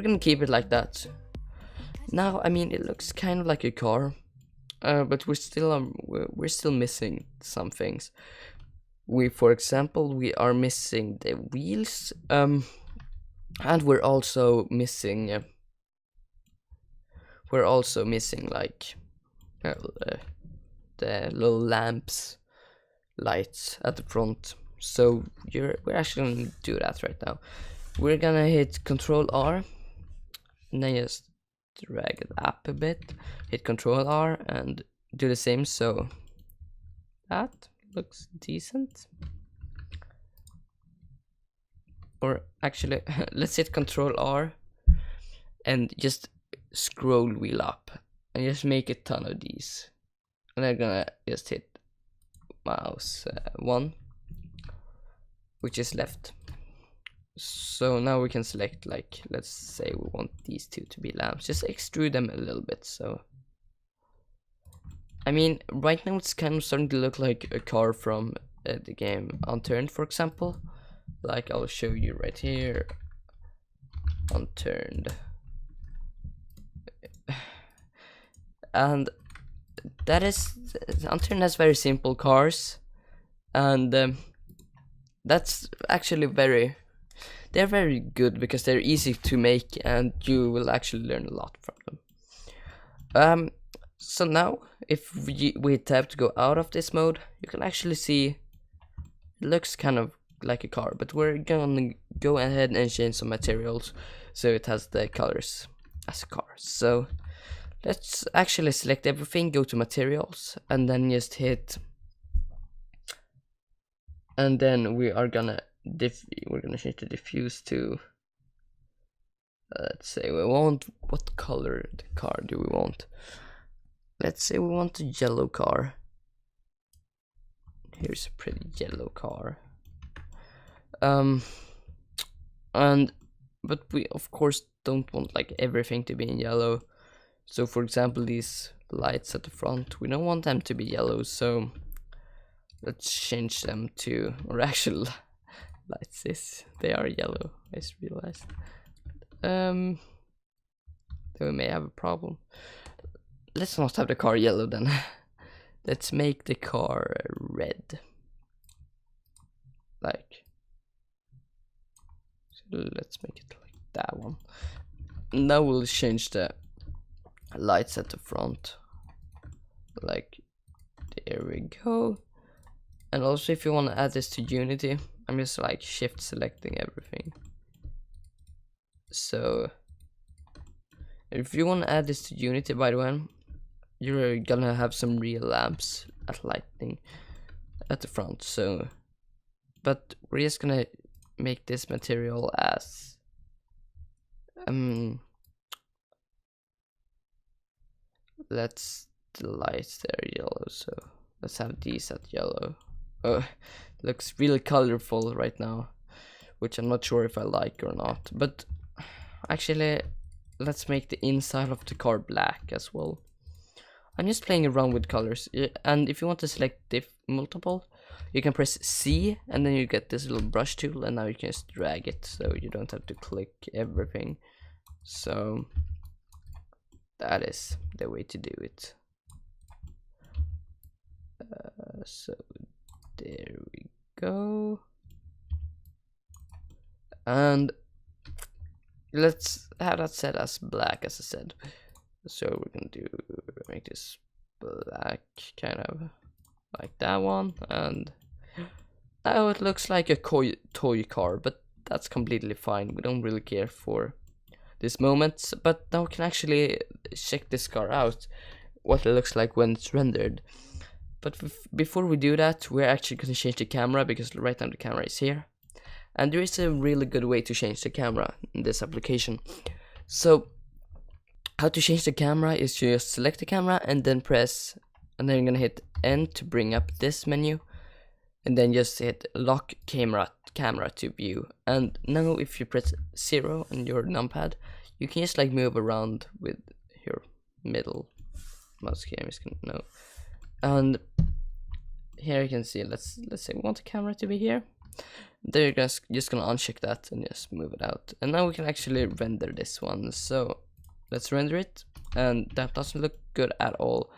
gonna keep it like that. Now, I mean, it looks kind of like a car, but we're still missing some things. For example, we are missing the wheels, and we're also missing like the little lamps, lights at the front. So we're actually gonna do that right now. We're gonna hit Control R, and then just drag it up a bit. Hit Control R and do the same. So that looks decent. Or actually, let's hit Control R and just scroll wheel up and just make a ton of these. And I'm gonna just hit mouse 1, which is left. So now we can select, like, let's say we want these two to be lamps. Just extrude them a little bit. So I mean, right now it's kind of starting to look like a car from the game Unturned, for example. Like, I'll show you right here. Unturned. And that is, Unturned has very simple cars, and that's actually they're very good because they're easy to make and you will actually learn a lot from them. So now if we tap to go out of this mode, you can actually see it looks kind of like a car, but we're gonna go ahead and change some materials so it has the colors as a car. So let's actually select everything, go to materials, and then just hit, and then we're gonna change the diffuse to, let's say we want, what color the car do we want? Let's say we want a yellow car. Here's a pretty yellow car. But we of course don't want like everything to be in yellow. So for example, these lights at the front, we don't want them to be yellow, so let's change them to, or actually lights they are yellow, I just realized. Then we may have a problem. Let's not have the car yellow then. Let's make the car red. Like, so let's make it like that one. Now we'll change the lights at the front. Like, there we go. And also, if you want to add this to Unity, I'm just like shift selecting everything. So if you want to add this to Unity, by the way, you're gonna have some real lamps at lighting at the front. So, but we're just gonna make this material as let's the lights there yellow, so let's have these at yellow. Looks really colorful right now, which I'm not sure if I like or not. But actually, let's make the inside of the car black as well. I'm just playing around with colors, and if you want to select multiple, you can press C and then you get this little brush tool, and now you can just drag it so you don't have to click everything. So that is the way to do it. So there we go, and let's have that set as black, as I said. So we're gonna make this black, kind of like that one, and now it looks like a toy car, but that's completely fine. We don't really care for this moment. But now we can actually check this car out, what it looks like when it's rendered. But before we do that, we're actually going to change the camera, because right now the camera is here. And there is a really good way to change the camera in this application. So how to change the camera is to just select the camera and then press, and then you're going to hit N to bring up this menu. And then just hit lock camera to view. And now if you press 0 on your numpad, you can just like move around with your middle mouse key. I'm just gonna know. And here you can see, let's say we want the camera to be here. They're just gonna uncheck that and just move it out. And now we can actually render this one. So let's render it, and that doesn't look good at all.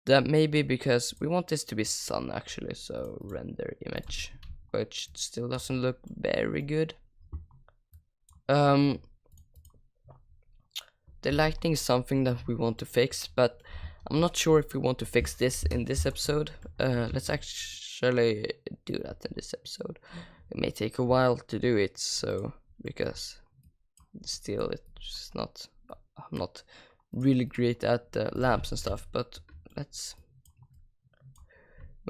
That may be because we want this to be sun actually. So render image, which still doesn't look very good. The lighting is something that we want to fix, but I'm not sure if we want to fix this in this episode. Let's actually do that in this episode. It may take a while to do it, so because still it's not, I'm not really great at the lamps and stuff, but let's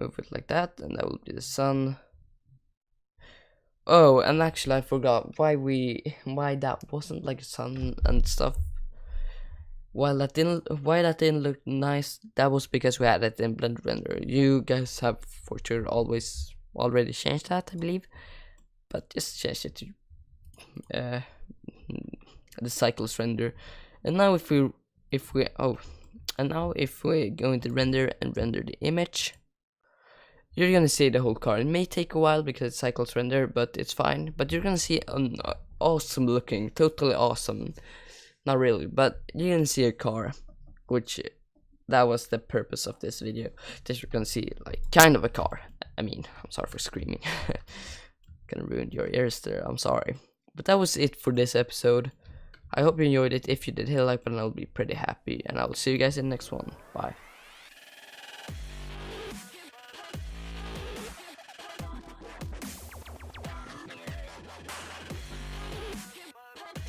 move it like that, and that will be the sun. Oh, and actually I forgot why that wasn't like sun and stuff. Why that didn't look nice, that was because we had it in Blender render. You guys have for sure already changed that, I believe, but just change it to the cycles render. And now if we go into render and render the image, you're gonna see the whole car. It may take a while because it's cycles render, but it's fine. But you're gonna see an awesome looking, totally awesome. Not really, but you're gonna see a car, which that was the purpose of this video. That you're gonna see like kind of a car. I mean, I'm sorry for screaming. Gonna ruin your ears there. I'm sorry, but that was it for this episode. I hope you enjoyed it. If you did, hit the like button. I'll be pretty happy, and I will see you guys in the next one. Bye.